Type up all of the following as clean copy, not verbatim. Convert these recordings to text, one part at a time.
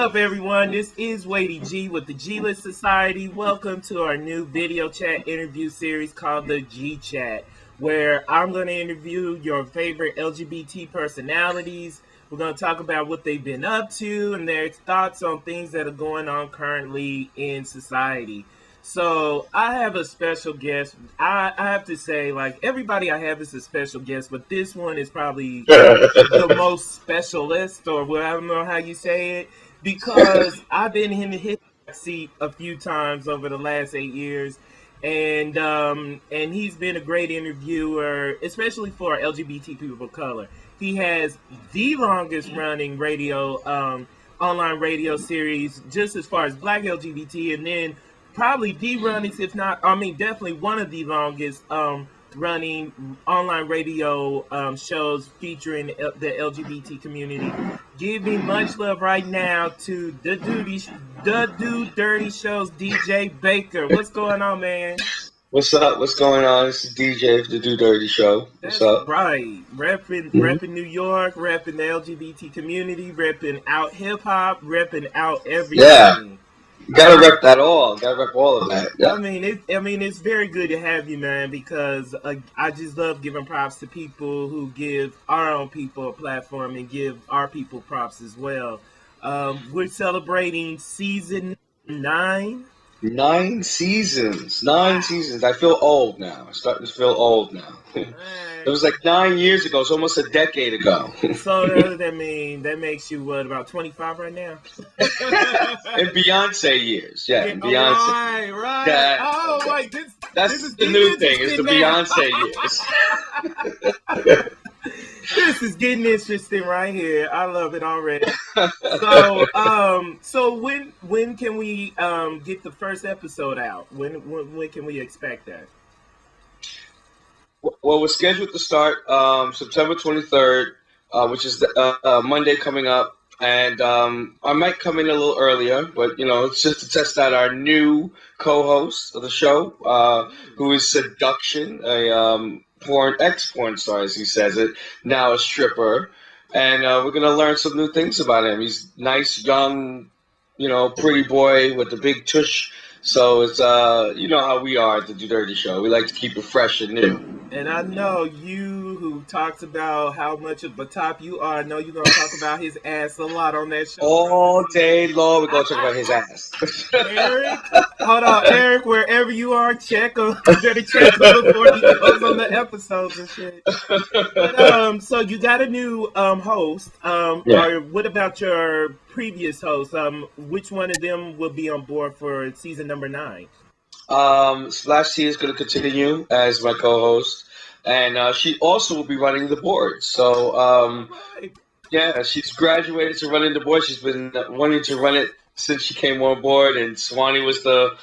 up, everyone? This is Waddie G with the G-List Society. Welcome to our new video chat interview series called the G Chat, where I'm going to interview your favorite LGBT personalities. We're going to talk about what they've been up to and their thoughts on things that are going on currently in society. So I have a special guest. I have to say, like, everybody I have is a special guest, but this one is probably the most specialist, or I don't know how you say it, because I've been in his seat a few times over the last 8 years, and he's been a great interviewer, especially for LGBT people of color. He has the longest running online radio series, just as far as Black LGBT, and then probably the longest, if not, definitely one of the longest running online radio shows featuring the LGBT community. Giving much love right now to the Dude Dirty Show's DJ Baker. What's going on, man? What's up? What's going on? This is DJ for the Do Dirty Show. What's up? Right. Repping New York, repping the LGBT community, repping out hip-hop, repping out everything. Yeah. Gotta rep that all. Gotta rep all of that. Yeah. It's very good to have you, man, because I just love giving props to people who give our own people a platform and give our people props as well. We're celebrating season 9. 9 seasons. 9 seasons. I feel old now. I'm starting to feel old now. It was like 9 years ago. It's almost a decade ago. So that makes you what, about 25 right now? In Beyonce years, yeah. In Beyonce. Right. Yeah. Wait, that's the new thing. Is the Beyonce years. This is getting interesting right here. I love it already. So when can we get the first episode out? When can we expect that? Well, we're scheduled to start September 23rd, which is Monday coming up, and I might come in a little earlier, but it's just to test out our new co-host of the show, who is Seduction, a ex-porn star, as he says it, now a stripper, and we're gonna learn some new things about him. He's nice, young, pretty boy with a big tush. So it's how we are at the Do Dirty Show. We like to keep it fresh and new. And I know you, who talks about how much of a top you are, I know you're gonna talk about his ass a lot on that show. All day long, we're gonna talk about his ass. Eric, hold on, Eric, wherever you are, check him. You better check him before he goes on the episodes and shit. But, so you got a new host. Yeah. Or what about your previous host? Which one of them will be on board for season number 9? Splash T is going to continue as my co-host, and she also will be running the board. So, yeah, she's graduated to running the board. She's been wanting to run it since she came on board, and Swanee was the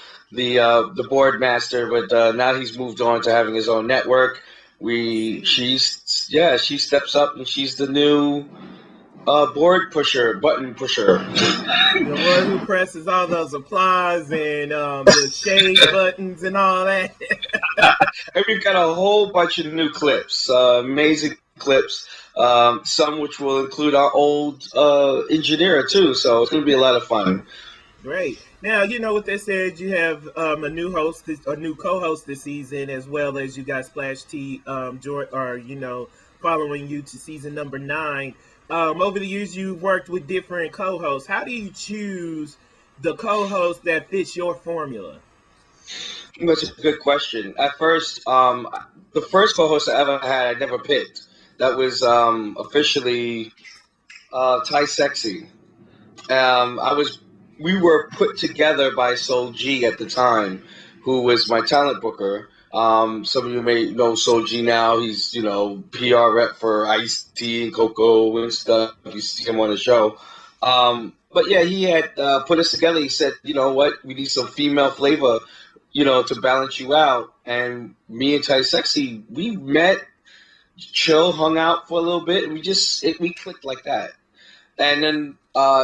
board master, but now he's moved on to having his own network. She steps up, and she's the new button pusher. The one who presses all those applause and the shade buttons and all that. And we've got a whole bunch of new clips, amazing clips, some which will include our old engineer too, so it's going to be a lot of fun. Great. Now, with that said, you have a new co-host this season, as well as you got Splash T, following you to season number 9. Over the years, you've worked with different co-hosts. How do you choose the co-host that fits your formula? That's a good question. At first, the first co-host I ever had, I never picked. That was officially Ty Sexy. We were put together by Soul G at the time, who was my talent booker. Some of you may know Soul G now. He's, PR rep for Ice-T and Coco and stuff. You see him on the show. But yeah, he had put us together. He said, you know what, we need some female flavor, to balance you out. And me and Ty Sexy, we met, hung out for a little bit, and we clicked like that. And then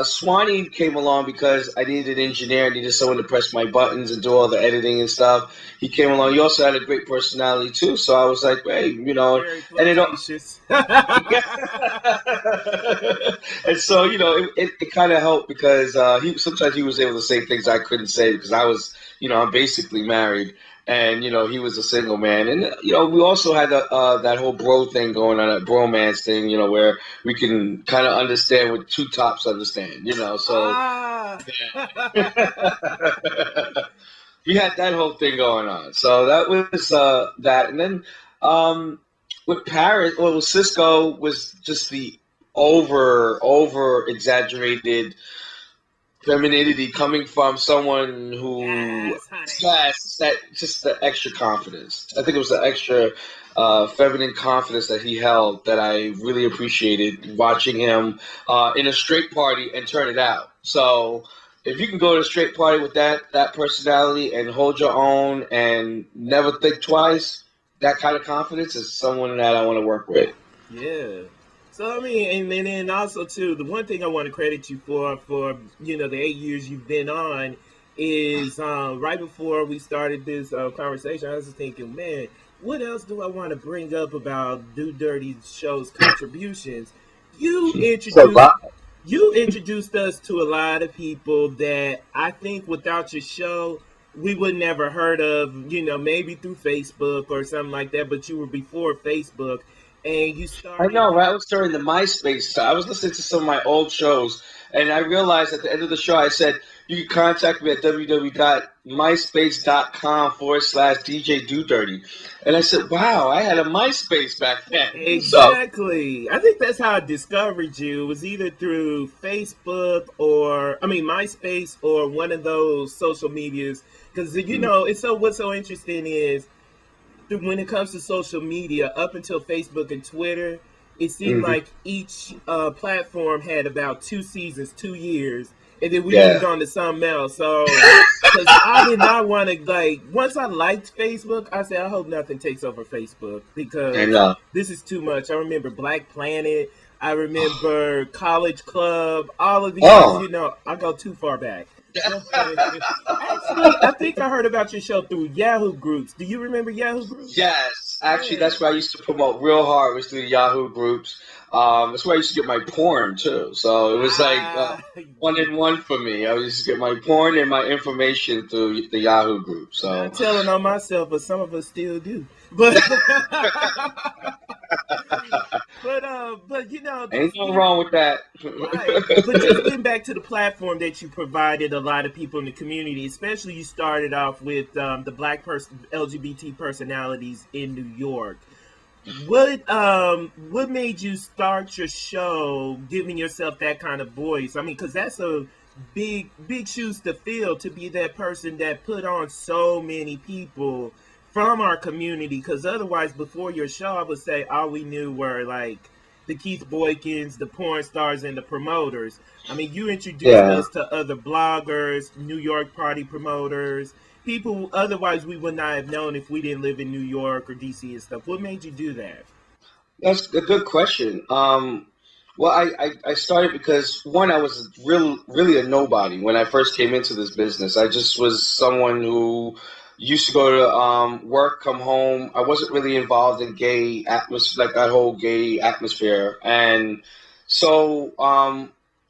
Swanee came along because I needed an engineer. I needed someone to press my buttons and do all the editing and stuff. He came along. He also had a great personality too. So I was like, hey, Very and it flirtatious. and so it kind of helped because sometimes he was able to say things I couldn't say because I was I'm basically married. And he was a single man, and we also had that whole bro thing going on, that bromance thing, where we can kind of understand what two tops understand, So we had that whole thing going on. So that was that, and then with Paris, well, Cisco was just the over exaggerated femininity coming from someone who has that just the extra confidence. I think it was the extra feminine confidence that he held that I really appreciated watching him in a straight party and turn it out. So if you can go to a straight party with that personality and hold your own and never think twice, that kind of confidence is someone that I want to work with. Yeah. So I mean, and then also too, the one thing I want to credit you for the 8 years you've been on is right before we started this conversation, I was thinking, man, what else do I want to bring up about Do Dirty Show's contributions? You introduced us to a lot of people that I think without your show we would never heard of. Maybe through Facebook or something like that, but you were before Facebook. And you started. I know, right? I was during the MySpace time. I was listening to some of my old shows, and I realized at the end of the show, I said, you can contact me at www.myspace.com/DJ Do Dirty. And I said, wow, I had a MySpace back then. Exactly. So I think that's how I discovered you. It was either through Facebook MySpace or one of those social medias. Because, what's so interesting is, when it comes to social media, up until Facebook and Twitter, it seemed like each platform had about 2 seasons, 2 years, and then we moved on to something else. So, because I did not want to, once I liked Facebook, I said, I hope nothing takes over Facebook, because this is too much. I remember Black Planet, I remember College Club, all of these, I go too far back. Actually, I think I heard about your show through Yahoo groups. Do you remember Yahoo groups? Yes. Actually, that's where I used to promote real hard, was through the Yahoo groups. That's where I used to get my porn, too. So it was like 1-in-1 for me. I used to get my porn and my information through the Yahoo group. So I'm telling on myself, but some of us still do. But ain't nothing wrong with that. Right. But just getting back to the platform that you provided a lot of people in the community, especially you started off with the Black LGBT personalities in New York. What made you start your show, giving yourself that kind of voice? I mean, because that's a big shoes to fill, to be that person that put on so many people from our community. Because otherwise, before your show, I would say all we knew were the Keith Boykins, the porn stars, and the promoters. I mean, you introduced us to other bloggers, New York party promoters, people who otherwise we would not have known if we didn't live in New York or DC and stuff. What made you do that? That's a good question. Well, I started because, one, I was really a nobody when I first came into this business. I just was someone who used to go to work, come home. I wasn't really involved in gay atmosphere, like that whole gay atmosphere. And so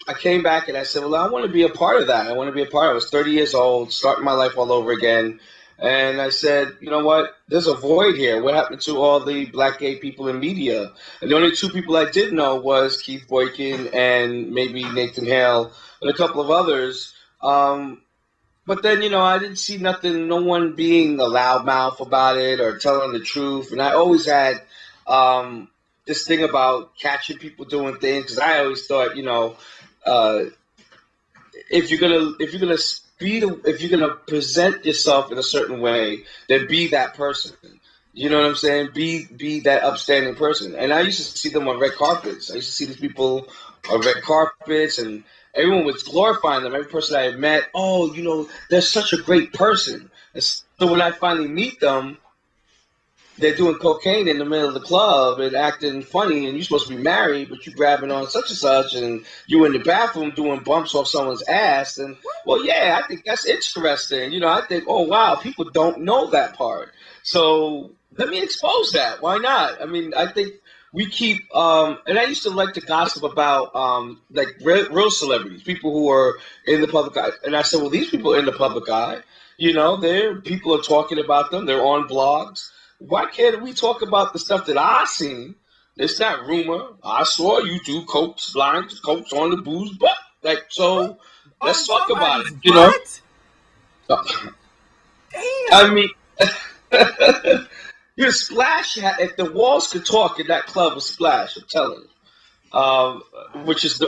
I came back and I said, well, I want to be a part of that. I want to be a part. I was 30 years old, starting my life all over again. And I said, you know what? There's a void here. What happened to all the Black gay people in media? And the only 2 people I did know was Keith Boykin and maybe Nathan Hale and a couple of others. But then, I didn't see nothing, no one being a loudmouth about it or telling the truth. And I always had this thing about catching people doing things, because I always thought, if you're gonna present yourself in a certain way, then be that person. You know what I'm saying? Be that upstanding person. And I used to see them on red carpets. I used to see these people on red carpets, and everyone was glorifying them. Every person I had met, they're such a great person. And so when I finally meet them, they're doing cocaine in the middle of the club and acting funny, and you're supposed to be married, but you're grabbing on such and such, and you're in the bathroom doing bumps off someone's ass. And well, yeah, I think that's interesting. You know, I think, oh wow, people don't know that part. So let me expose that. Why not? I mean, I think we keep, and I used to like to gossip about like real celebrities, people who are in the public eye. And I said, well, these people are in the public eye. You know, people are talking about them. They're on blogs. Why can't we talk about the stuff that I seen? It's not rumor. I saw you do coats, blind coats on the booze butt. Like, so let's talk about it. You know? Damn. I mean, your Splash hat. If the walls could talk in that club was Splash, I'm telling you. Which is,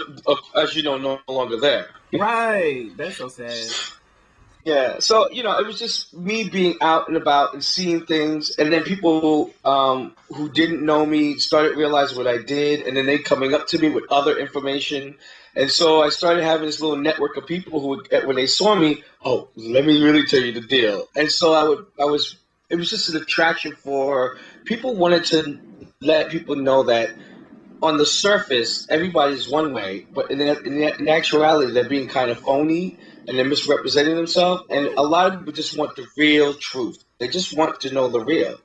as you know, no longer there. Right. That's so sad. Yeah, so you know, it was just me being out and about and seeing things, and then people who didn't know me started realizing what I did, and then they coming up to me with other information, and so I started having this little network of people who, when they saw me, oh, let me really tell you the deal, and so it was just an attraction for people wanted to let people know that on the surface everybody's one way, but in actuality they're being kind of phony. And they're misrepresenting themselves, and a lot of people just want the real truth. They just want to know the real,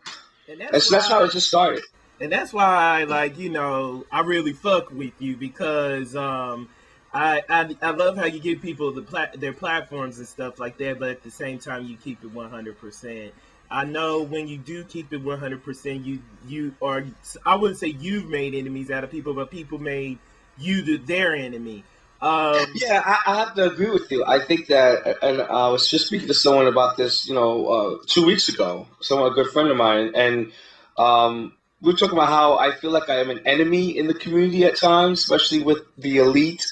and so that's how it just started. And that's why, like, you know, I really fuck with you because I love how you give people their platforms and stuff like that, but at the same time you keep it 100%. I know when you do keep it 100%, you are, I wouldn't say you've made enemies out of people, but people made you their enemy. Yeah, I have to agree with you. I think that, and I was just speaking to someone about this, you know, 2 weeks ago. Someone, a good friend of mine, and we were talking about how I feel like I am an enemy in the community at times, especially with the elite.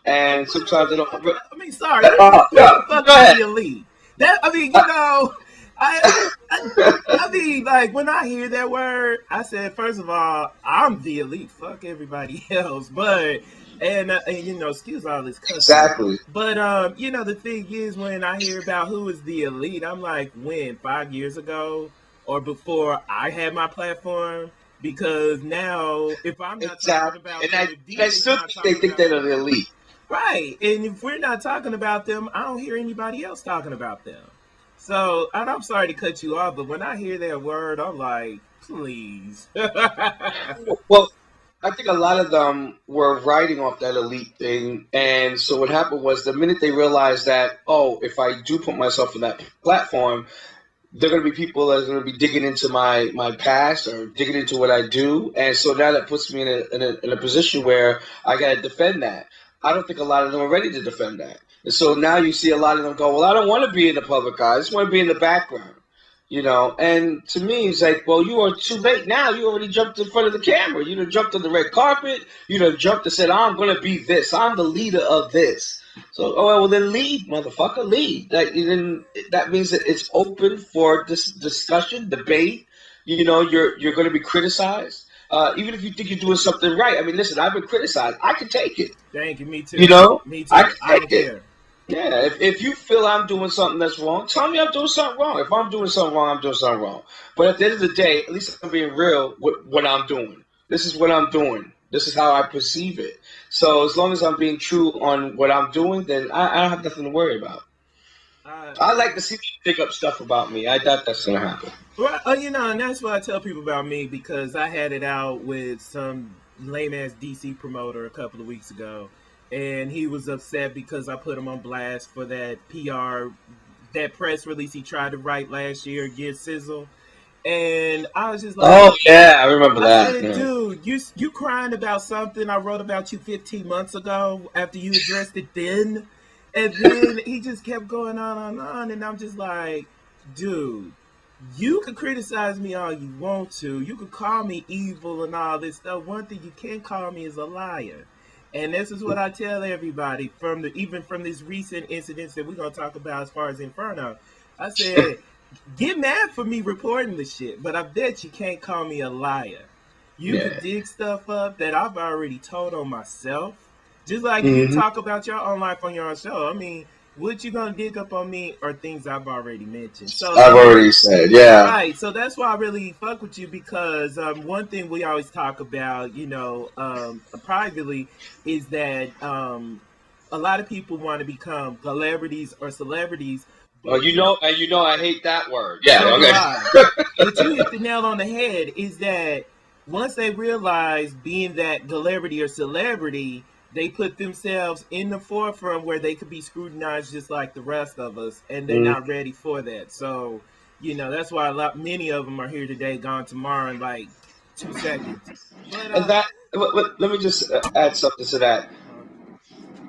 And sometimes I don't. I mean, sorry, what the fuck is the elite? That, I mean, you know, I mean, like, when I hear that word, I said, first of all, I'm the elite. Fuck everybody else, but. And you know, excuse all this cussing. Exactly. But you know, the thing is, when I hear about who is the elite, I'm like, when 5 years ago or before I had my platform? Because now, if I'm not talking about and I still think they're the elite, right? And if we're not talking about them, I don't hear anybody else talking about them. So, and I'm sorry to cut you off, but when I hear that word, I'm like, please. Well, I think a lot of them were riding off that elite thing. And so what happened was the minute they realized that, oh, if I do put myself on that platform, there are going to be people that are going to be digging into my past or digging into what I do. And so now that puts me in a position where I got to defend that. I don't think a lot of them are ready to defend that. And so now you see a lot of them go, well, I don't want to be in the public eye. I just want to be in the background. You know, and to me, it's like, well, you are too late now. You already jumped in front of the camera. You done jumped on the red carpet. You done jumped and said, I'm going to be this. I'm the leader of this. So, oh, well, then lead, motherfucker, lead. Like, then that means that it's open for this discussion, debate. You know, you're going to be criticized. Even if you think you're doing something right. I mean, listen, I've been criticized. I can take it. Thank you, me too. You know? Me too. I can don't take it. care. Yeah, if you feel I'm doing something that's wrong, tell me I'm doing something wrong. If I'm doing something wrong, I'm doing something wrong. But at the end of the day, at least I'm being real with what I'm doing. This is what I'm doing. This is how I perceive it. So as long as I'm being true on what I'm doing, then I don't have nothing to worry about. I like to see people pick up stuff about me. I doubt that's going to happen. Well, you know, and that's what I tell people about me, because I had it out with some lame-ass DC promoter a couple of weeks ago. And he was upset because I put him on blast for that PR, that press release he tried to write last year against Sizzle. And I was just like, oh, yeah, I remember that. I said, dude, you crying about something I wrote about you 15 months ago after you addressed it then? And then he just kept going on. And I'm just like, dude, you can criticize me all you want to. You can call me evil and all this stuff. One thing you can't call me is a liar. And this is what I tell everybody even from these recent incidents that we're going to talk about as far as Inferno. I said, get mad for me reporting the shit, but I bet you can't call me a liar. You can dig stuff up that I've already told on myself. Just like you talk about your own life on your own show. I mean, what you gonna dig up on me are things I've already mentioned. So I've already said, yeah. Right. So that's why I really fuck with you because one thing we always talk about, privately, is that a lot of people want to become celebrities or celebrities. Oh, I hate that word. Yeah. So do Okay. I. But you hit the nail on the head. Is that once they realize being that celebrity or celebrity, they put themselves in the forefront where they could be scrutinized just like the rest of us, and they're not ready for that. So, that's why many of them are here today, gone tomorrow in like 2 seconds. But, and let me just add something to that.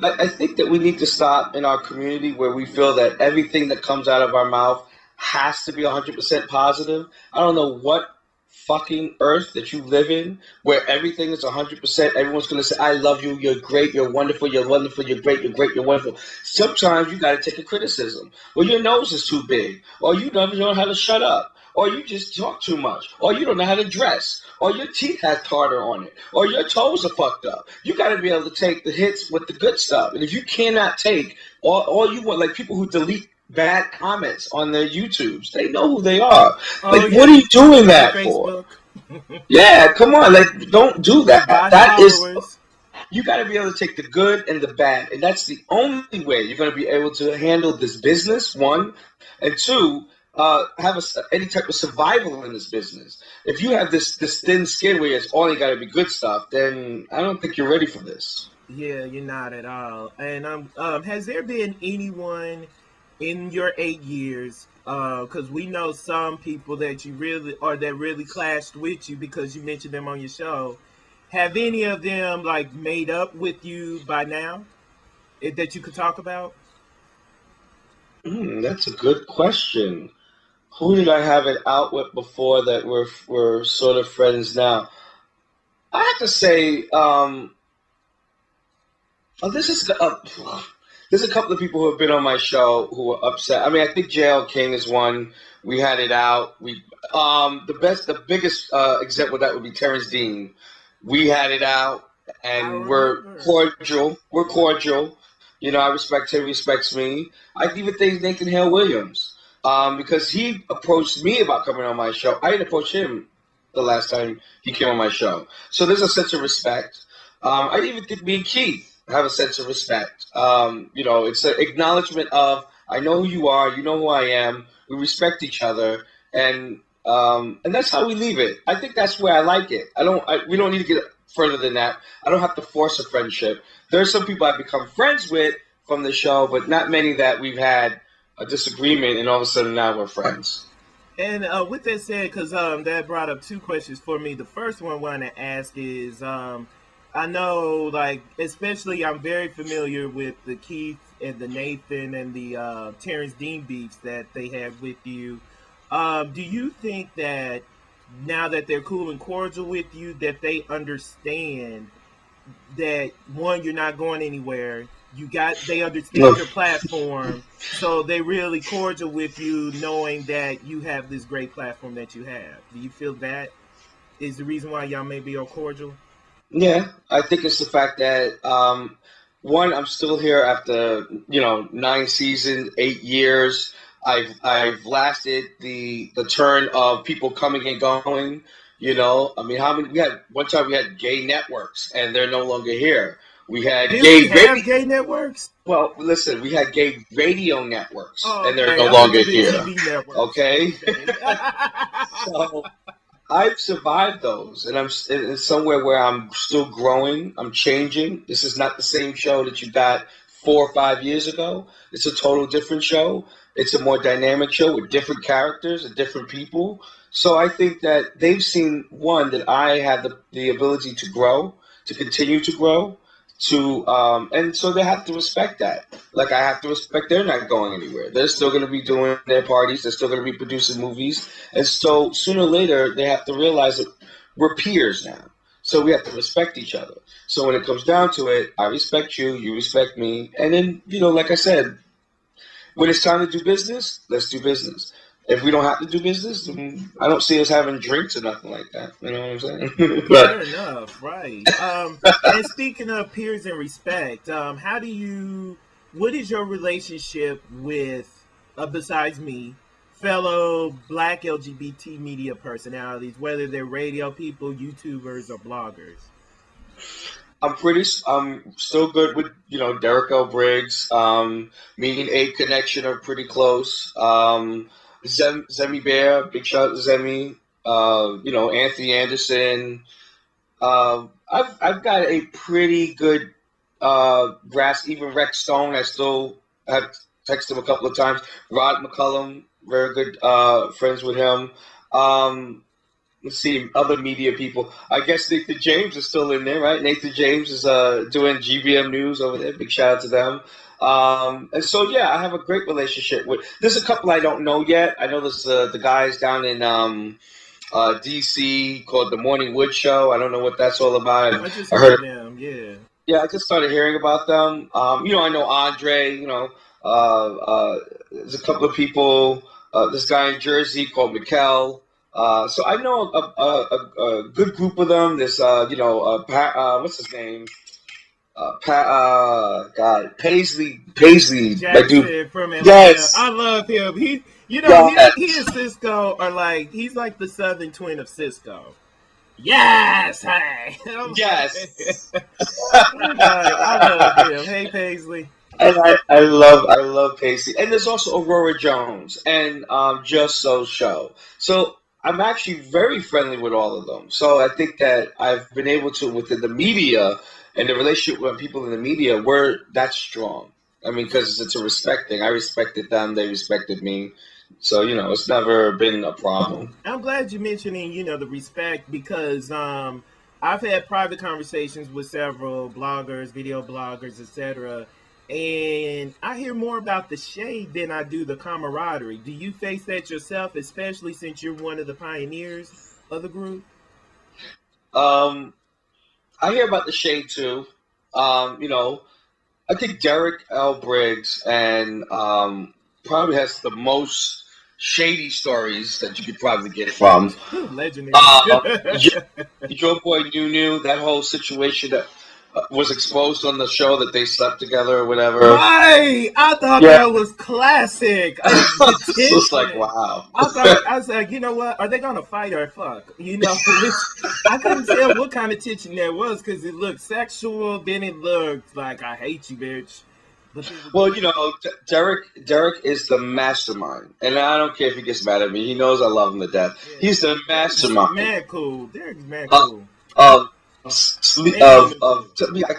I think that we need to stop in our community where we feel that everything that comes out of our mouth has to be 100% positive. I don't know what fucking earth that you live in where everything is 100%. Everyone's going to say, I love you, you're great, you're wonderful, you're wonderful, you're great, you're wonderful. Sometimes you got to take a criticism. Well, your nose is too big, or you never know how to shut up, or you just talk too much, or you don't know how to dress, or your teeth have tartar on it, or your toes are fucked up. You got to be able to take the hits with the good stuff. And if you cannot take all you want, like people who delete bad comments on their YouTubes, they know who they are. What are you doing that for? Yeah, come on, don't do that. That is, you got to be able to take the good and the bad, and that's the only way you're going to be able to handle this business. One, and two, have any type of survival in this business. If you have this thin skin where it's only got to be good stuff, then I don't think you're ready for this. Yeah, you're not at all. And has there been anyone in your 8 years? Because we know some people that really clashed with you because you mentioned them on your show. Have any of them made up with you by now that you could talk about? That's a good question. Who did I have it out with before that we're sort of friends now? I have to say, there's a couple of people who have been on my show who are upset. I mean, I think JL King is one. We had it out. The biggest example of that would be Terrence Dean. We had it out, and we're cordial. We're cordial. I respect him, he respects me. I even think Nathan Hale Williams, because he approached me about coming on my show. I didn't approach him the last time he came on my show. So there's a sense of respect. I even think me and Keith have a sense of respect. It's an acknowledgement of, I know who you are, you know who I am, we respect each other, and that's how we leave it. I think that's where I like it. We don't need to get further than that. I don't have to force a friendship. There are some people I've become friends with from the show, but not many that we've had a disagreement and all of a sudden now we're friends. And with that said, because that brought up 2 questions for me. The first one I want to ask is, I know, especially I'm very familiar with the Keith and the Nathan and the Terrence Dean beefs that they have with you. Do you think that now that they're cool and cordial with you, that they understand that, one, you're not going anywhere, they understand your platform, so they really cordial with you, knowing that you have this great platform that you have? Do you feel that is the reason why y'all may be all cordial? Yeah, I think it's the fact that one, I'm still here after 9 seasons, 8 years. I've lasted the turn of people coming and going. I mean, how many one time we had gay networks and they're no longer here. We had gay networks. Well, listen, we had gay radio networks and they're no longer here. Okay, so I've survived those, and I'm in somewhere where I'm still growing. I'm changing. This is not the same show that you got 4 or 5 years ago. It's a total different show. It's a more dynamic show with different characters and different people. So I think that they've seen, one, that I have the ability to grow, to continue to grow, and so they have to respect that. I have to respect they're not going anywhere. They're still going to be doing their parties. They're still going to be producing movies. And so sooner or later, they have to realize that we're peers now. So we have to respect each other. So when it comes down to it, I respect you, you respect me. And then, like I said, when it's time to do business, let's do business. If we don't have to do business, I don't see us having drinks or nothing like that. You know what I'm saying? Fair enough, right. And speaking of peers and respect, how do you what is your relationship with, besides me, fellow Black LGBT media personalities, whether they're radio people, YouTubers, or bloggers? I'm still good with, Derek L. Briggs. Me and A Connection are pretty close. Zemi Bear, big shout out to Zemi. Anthony Anderson. I've got a pretty good grasp. Even Rex Stone, I still have texted him a couple of times. Rod McCullum, very good friends with him. Let's see, other media people. I guess Nathan James is still in there, right? Nathan James is doing GBM News over there. Big shout out to them. And so, yeah, I have a great relationship with. There's a couple I don't know yet. I know there's the guys down in DC called the Morning Wood Show. I don't know what that's all about. I just heard them, yeah. Yeah, I just started hearing about them. I know Andre. There's a couple of people. This guy in Jersey called Mikkel. So I know a good group of them. There's what's his name? Paisley, Jackson dude from Atlanta. Yes, I love him. He and Cisco are like, he's like the southern twin of Cisco. Yes, hey. yes. I love him. Hey, Paisley. And I love Pacey. And there's also Aurora Jones and Just So Show. So I'm actually very friendly with all of them. So I think that I've been able to, within the media and the relationship with people in the media, we're that strong. I mean, because it's a respect thing. I respected them. They respected me. So, it's never been a problem. I'm glad you're mentioning, the respect, because I've had private conversations with several bloggers, video bloggers, etc., and I hear more about the shade than I do the camaraderie. Do you face that yourself, especially since you're one of the pioneers of the group? I hear about the shade too. I think Derek L. Briggs and probably has the most shady stories that you could probably get from. Legendary. Your boy Nunu, that whole situation that was exposed on the show that they slept together or whatever. Right! I thought that was classic. It's just like, wow. I was like, you know what? Are they going to fight or fuck? I couldn't tell what kind of tension there was because it looked sexual, then it looked like, I hate you, bitch. Well, Derek is the mastermind, and I don't care if he gets mad at me. He knows I love him to death. Yeah. He's the mastermind. Mad cool. Derek's mad cool. I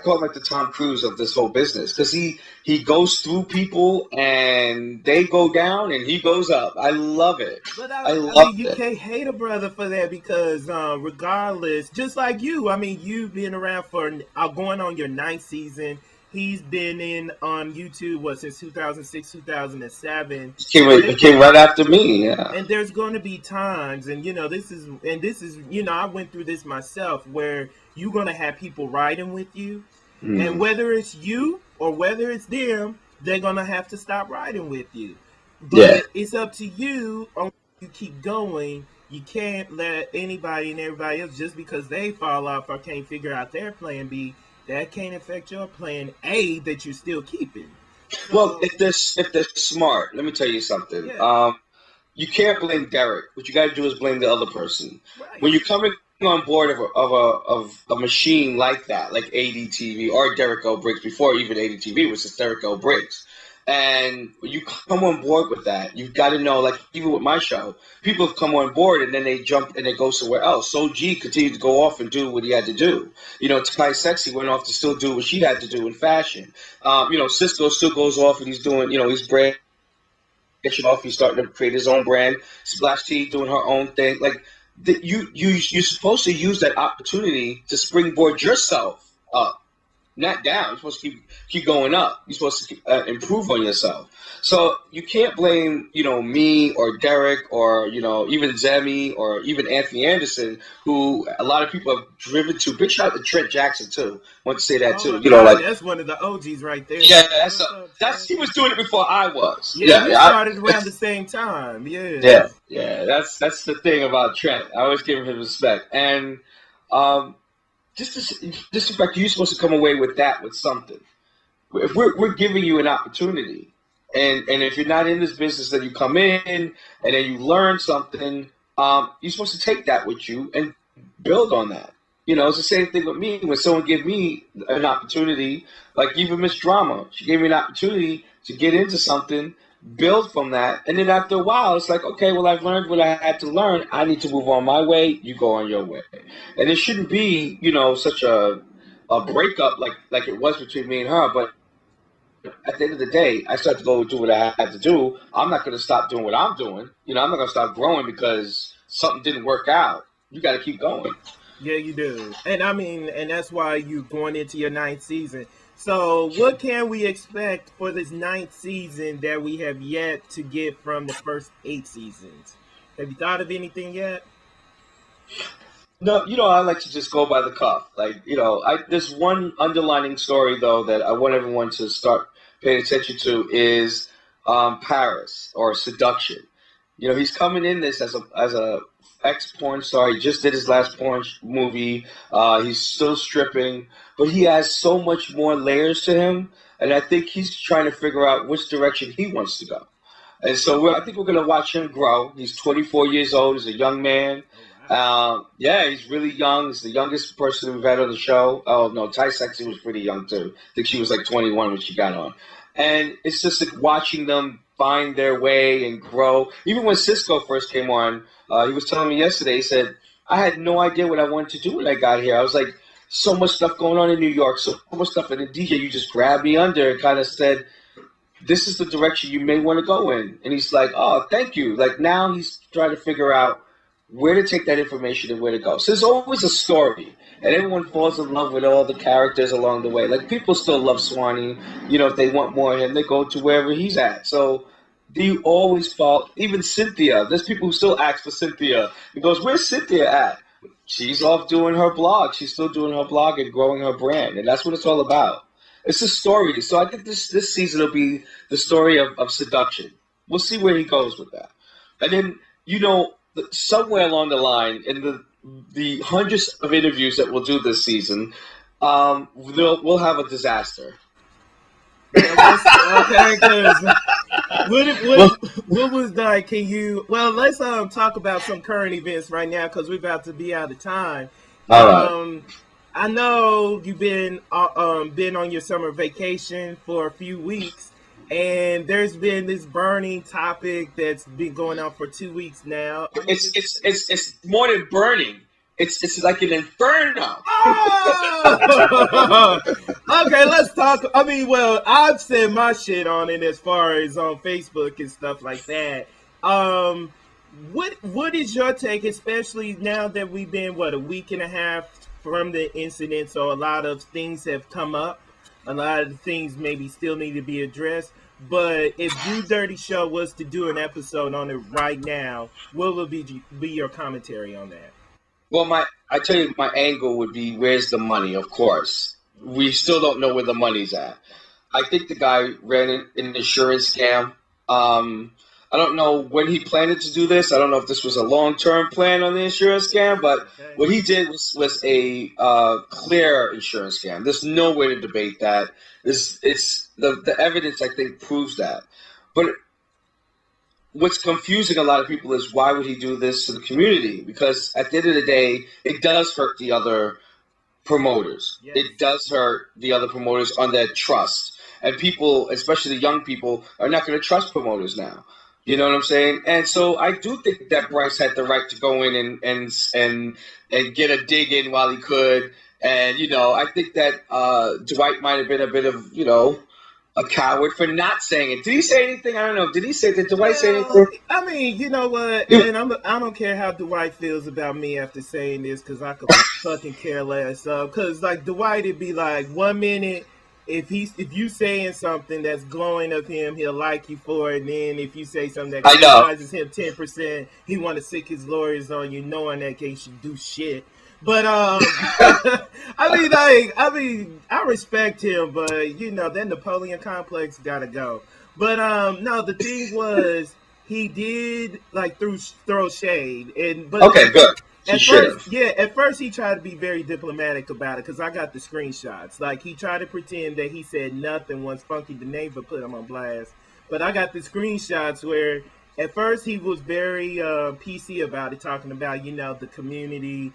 call him like the Tom Cruise of this whole business because he goes through people and they go down and he goes up. I love it. But I love you can't hate a brother for that because regardless, just like you, you've been around for going on your 9th season. He's been in on YouTube since 2006, 2007. He came right after me, yeah. And there's going to be times, and this is, I went through this myself, where you're going to have people riding with you, and whether it's you or whether it's them, they're going to have to stop riding with you. But it's up to you on you keep going. You can't let anybody and everybody else, just because they fall off or can't figure out their plan B, that can't affect your plan A that you're still keeping. Well, if they're smart, let me tell you something. Yeah. You can't blame Derek. What you got to do is blame the other person. Right. When you're coming on board of a machine like that, like ADTV or Derek L. Briggs, before even ADTV was just Derek L. Briggs. And when you come on board with that, you've got to know, like even with my show, people have come on board and then they jump and they go somewhere else. So G continued to go off and do what he had to do. Ty Sexy went off to still do what she had to do in fashion. Cisco still goes off and he's doing, he's branching off. He's starting to create his own brand. Splash T doing her own thing. Like you're supposed to use that opportunity to springboard yourself up. Not down. You're supposed to keep going up. You're supposed to improve on yourself. So you can't blame, me or Derek or, even Zemi or even Anthony Anderson, who a lot of people have driven to. Big shout out to Trent Jackson, too. I want to say that, too. That's one of the OGs right there. Yeah, he was doing it before I was. Yeah, we started around the same time. Yeah. Yeah, that's the thing about Trent. I always give him respect. And, just the fact you're supposed to come away with something. if we're giving you an opportunity, and if you're not in this business, then you come in and then you learn something. You're supposed to take that with you and build on that. You know, it's the same thing with me. When someone give me an opportunity, like even Miss Drama, she gave me an opportunity to get into something, build from that, and then after a while, it's like, okay, well, I've learned what I had to learn. I need to move on my way. You go on your way, and it shouldn't be, you know, such a breakup like it was between me and her. But at the end of the day, I started to go do what I had to do. I'm not going to stop doing what I'm doing. You know, I'm not going to stop growing because something didn't work out. You got to keep going. Yeah, you do. And I mean, and that's why you're going into your 9th season. So what can we expect for this 9th season that we have yet to get from the first 8 seasons? Have you thought of anything yet? No, you know, I like to just go by the cuff. Like, you know, there's one underlining story, though, that I want everyone to start paying attention to is Paris, or Seduction. You know, he's coming in this as a ex-porn star. He just did his last porn movie. He's still stripping, but he has so much more layers to him, and I think he's trying to figure out which direction he wants to go. And so I think we're going to watch him grow. He's 24 years old. He's a young man. Yeah, he's really young. He's the youngest person we've had on the show. Oh, no, Ty Sexy was pretty young, too. I think she was like 21 when she got on. And it's just like watching them find their way and grow. Even when Cisco first came on, he was telling me yesterday, he said, I had no idea what I wanted to do when I got here. I was like, so much stuff going on in New York, so much stuff. And the DJ, you just grabbed me under and kind of said, this is the direction you may want to go in. And he's like, oh, thank you. Like, now he's trying to figure out where to take that information and where to go. So there's always a story, and everyone falls in love with all the characters along the way. Like, people still love Swanee. You know, if they want more of him, they go to wherever he's at. So you always fall. Even Cynthia, there's people who still ask for Cynthia. He goes, where's Cynthia at? She's off doing her blog. She's still doing her blog and growing her brand, and that's what it's all about. It's a story. So I think this season will be the story of Seduction. We'll see where he goes with that. And then, you know, somewhere along the line, in the hundreds of interviews that we'll do this season, we'll have a disaster. Okay, what was like? Can you? Well, let's talk about some current events right now because we're about to be out of time. All right. I know you've been on your summer vacation for a few weeks. And there's been this burning topic that's been going on for 2 weeks now. It's more than burning. It's like an inferno. Oh! Okay, let's talk. I mean, well, I've said my shit on it as far as on Facebook and stuff like that. What is your take, especially now that we've been a week and a half from the incident? So a lot of things have come up. A lot of things maybe still need to be addressed. But if You Dirty Show was to do an episode on it right now, what would be your commentary on that? Well, I tell you, my angle would be, where's the money? Of course. We still don't know where the money's at. I think the guy ran an insurance scam. I don't know when he planned to do this. I don't know if this was a long-term plan on the insurance scam, but what he did was a clear insurance scam. There's no way to debate that. It's the evidence, I think, proves that. But what's confusing a lot of people is, why would he do this to the community? Because at the end of the day, it does hurt the other promoters. Yes. It does hurt the other promoters on their trust. And people, especially the young people, are not going to trust promoters now. You know what I'm saying? And so I do think that Bryce had the right to go in and get a dig in while he could. And, you know, I think that Dwight might have been a bit of, you know, a coward for not saying it. Did he say anything? I don't know. Did Dwight say anything? I mean, you know what? And I don't care how Dwight feels about me after saying this, because I could fucking care less. Because, like, Dwight would be like, 1 minute, if you saying something that's glowing of him, he'll like you for it. And then if you say something that criticizes him 10%, he want to sick his lawyers on you, knowing that he should do shit. But I respect him, but you know, that Napoleon complex gotta go. But no, the thing was, he did like throw shade, but okay, good. She should have. At first he tried to be very diplomatic about it because I got the screenshots. Like he tried to pretend that he said nothing once Funky the Neighbor put him on blast. But I got the screenshots where at first he was very PC about it, talking about, the community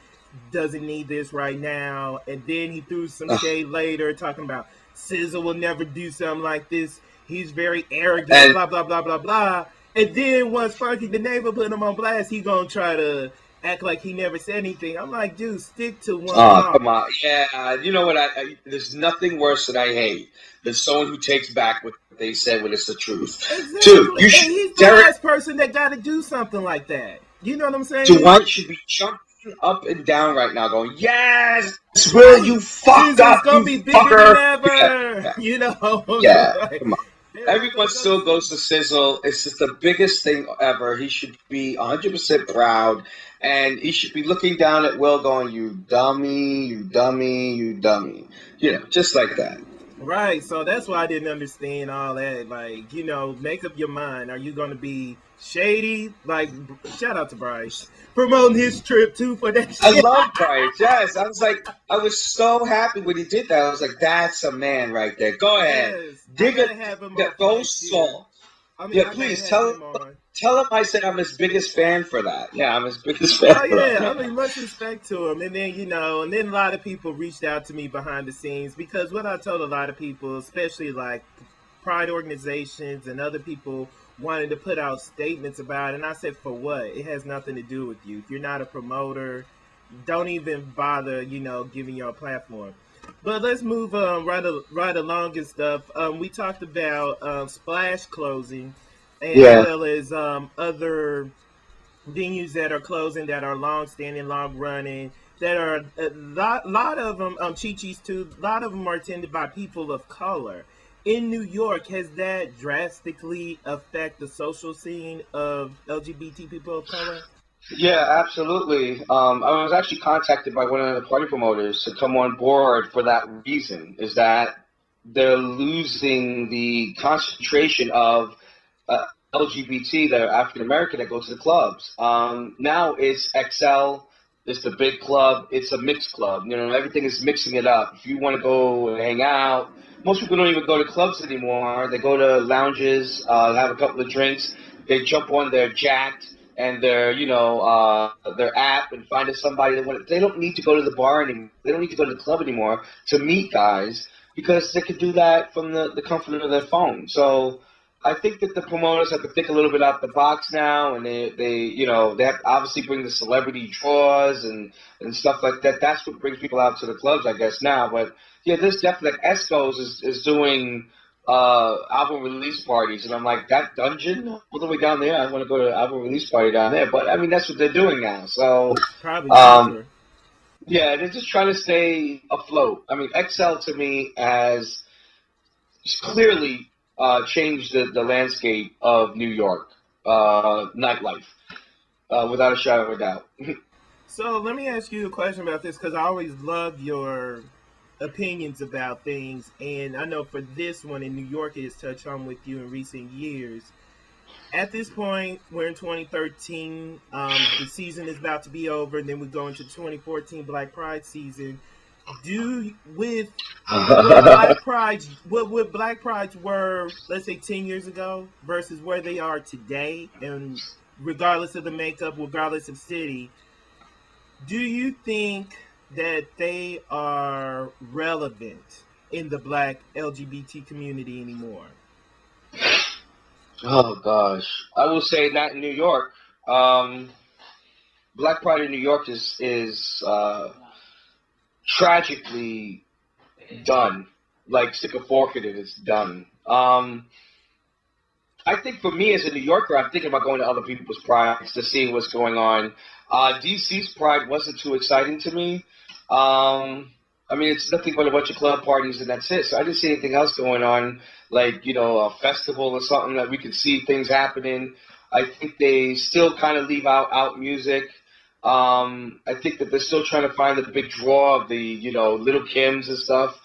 doesn't need this right now. And then he threw some shade later talking about SZA will never do something like this. He's very arrogant, blah, blah, blah, blah, blah. And then once Funky the Neighbor put him on blast, he gonna try to act like he never said anything. I'm like, dude, stick to one. Oh, come on. Yeah, you know what? There's nothing worse that I hate than someone who takes back what they said when it's the truth. Exactly. Dude, he's the last person that got to do something like that. You know what I'm saying? Dwight should be jumping up and down right now going, yes, Will, you fucked up, gonna be bigger fucker. Than ever. Yeah. You know? Yeah, like, come on. Everyone still goes to Sizzle. It's just the biggest thing ever. He should be 100% proud. And he should be looking down at Will going, you dummy, you dummy, you dummy. Just like that. Right. So that's why I didn't understand all that. Like, make up your mind. Are you going to be shady? Like, shout out to Bryce. Promoting his trip, too, for that shit. I love Bryce. Yes. I was so happy when he did that. I was like, that's a man right there. Go ahead. Yes. Dig those salt. Please tell him I said I'm his biggest fan for that. Yeah, I'm his biggest fan. Oh yeah, much respect to him. And then a lot of people reached out to me behind the scenes because what I told a lot of people, especially like pride organizations and other people, wanted to put out statements about it. And I said, for what? It has nothing to do with you. If you're not a promoter, don't even bother, giving your platform. But let's move right along and stuff. We talked about Splash closing, and as well as other venues that are closing that are long-standing, long-running. That are a lot of them, Chi-Chi's too. A lot of them are attended by people of color. In New York, has that drastically affect the social scene of LGBT people of color? Yeah, absolutely. I was actually contacted by one of the party promoters to come on board for that reason, is that they're losing the concentration of LGBT that are African American that go to the clubs. Now it's XL, it's the big club, it's a mixed club. Everything is mixing it up. If you want to go and hang out, most people don't even go to clubs anymore. They go to lounges, have a couple of drinks, they jump on their Jacked and their app and find somebody they don't need to go to the bar anymore. They don't need to go to the club anymore to meet guys because they could do that from the comfort of their phone. So I think that the promoters have to think a little bit out the box now, and they have to obviously bring the celebrity draws and stuff like that. That's what brings people out to the clubs, I guess, now. But yeah, there's definitely like Esco's is doing album release parties, and I'm like, that dungeon all the way down there. I want to go to an album release party down there, but I mean that's what they're doing now. So probably yeah, they're just trying to stay afloat. I mean, XL to me has clearly changed the landscape of New York nightlife without a shadow of a doubt. So let me ask you a question about this because I always love your opinions about things, and I know for this one in New York it has touched on with you in recent years. At this point, we're in 2013. The season is about to be over, and then we go into 2014 Black Pride season. With Black Pride, what Black Prides were, let's say 10 years ago versus where they are today, and regardless of the makeup, regardless of city, do you think that they are relevant in the Black LGBT community anymore? Oh gosh, I will say not in New York. Black Pride in New York is tragically done. Like stick a fork in it, it's done. I think for me as a New Yorker, I'm thinking about going to other people's prides to see what's going on. DC's pride wasn't too exciting to me. I mean, it's nothing but a bunch of club parties and that's it. So I didn't see anything else going on, like, a festival or something that we could see things happening. I think they still kind of leave out music. I think that they're still trying to find the big draw of the, Little Kims and stuff.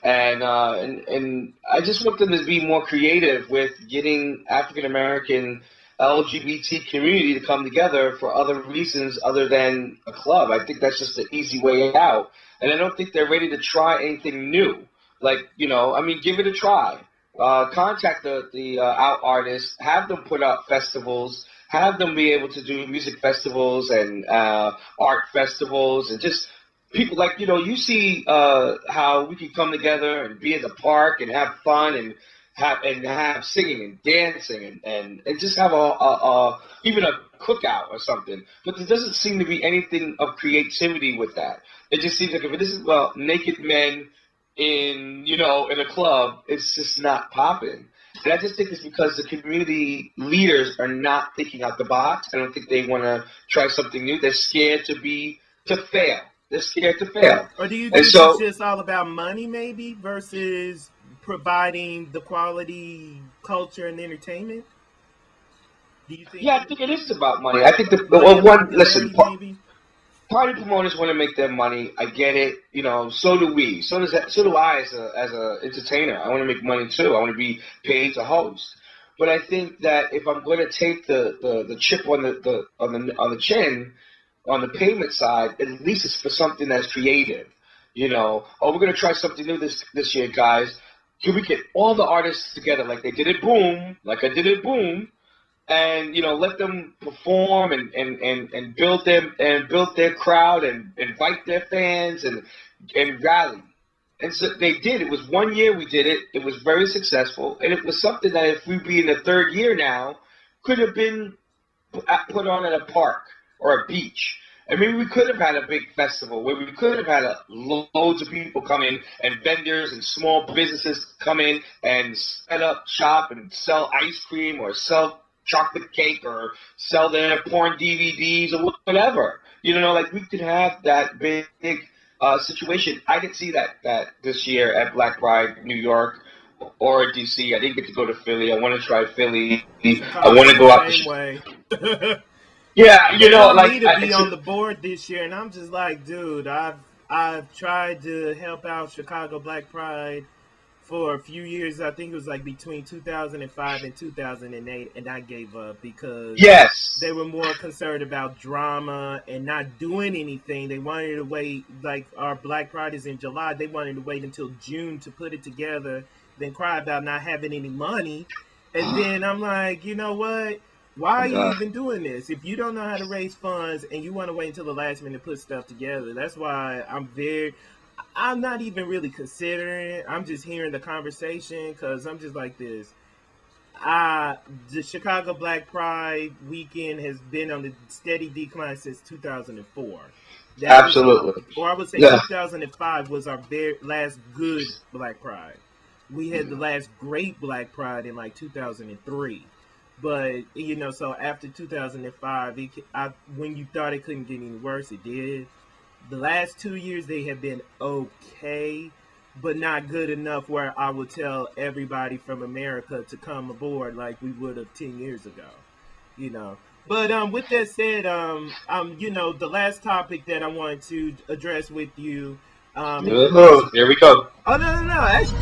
And I just want them to be more creative with getting African-American LGBT community to come together for other reasons other than a club. I think that's just the easy way out. And I don't think they're ready to try anything new. Like, I mean, give it a try. Contact the out artists, have them put out festivals, have them be able to do music festivals and art festivals, and just people like, you see how we can come together and be in the park and have fun and have singing and dancing and just have even a cookout or something. But there doesn't seem to be anything of creativity with that. It just seems like if this is naked men in a club, it's just not popping. And I just think it's because the community leaders are not thinking out the box. I don't think they want to try something new. They're scared to fail. They're scared to fail. Or do you think it's just all about money, maybe, versus providing the quality culture and entertainment? Do you think? Yeah, I think it is about money. I think party promoters want to make their money. I get it. So do we. So do I as a entertainer. I want to make money too. I want to be paid to host. But I think that if I'm going to take the chip on the chin, on the payment side, at least it's for something that's creative. We're going to try something new this year, guys. Can we get all the artists together like they did at Boom, like I did at Boom, and let them perform and build their crowd and invite their fans and rally. And so they did. It was 1 year we did it. It was very successful, and it was something that if we be in the third year now, could have been put on at a park or a beach. I mean, we could have had a big festival where we could have had loads of people come in and vendors and small businesses come in and set up shop and sell ice cream or sell chocolate cake or sell their porn DVDs or whatever. Like we could have that big situation. I didn't see that this year at Black Pride New York or DC. I didn't get to go to Philly. I want to try Philly. I want to go out the way. Yeah, they want me to be on the board this year, and I'm just like, dude, I've tried to help out Chicago Black Pride for a few years. I think it was like between 2005 and 2008, and I gave up because they were more concerned about drama and not doing anything. They wanted to wait, like our Black Pride is in July. They wanted to wait until June to put it together, then cry about not having any money. And then I'm like, you know what? Why are you even doing this? If you don't know how to raise funds and you want to wait until the last minute to put stuff together, that's why I'm not even really considering it. I'm just hearing the conversation because I'm just like this. The Chicago Black Pride weekend has been on the steady decline since 2004. Absolutely. Or I would say 2005 was our very last good Black Pride. We had the last great Black Pride in like 2003. But, so after 2005, when you thought it couldn't get any worse, it did. The last 2 years, they have been okay, but not good enough where I would tell everybody from America to come aboard like we would have 10 years ago, But with that said, the last topic that I wanted to address with you. Here we go. Oh, no. Actually,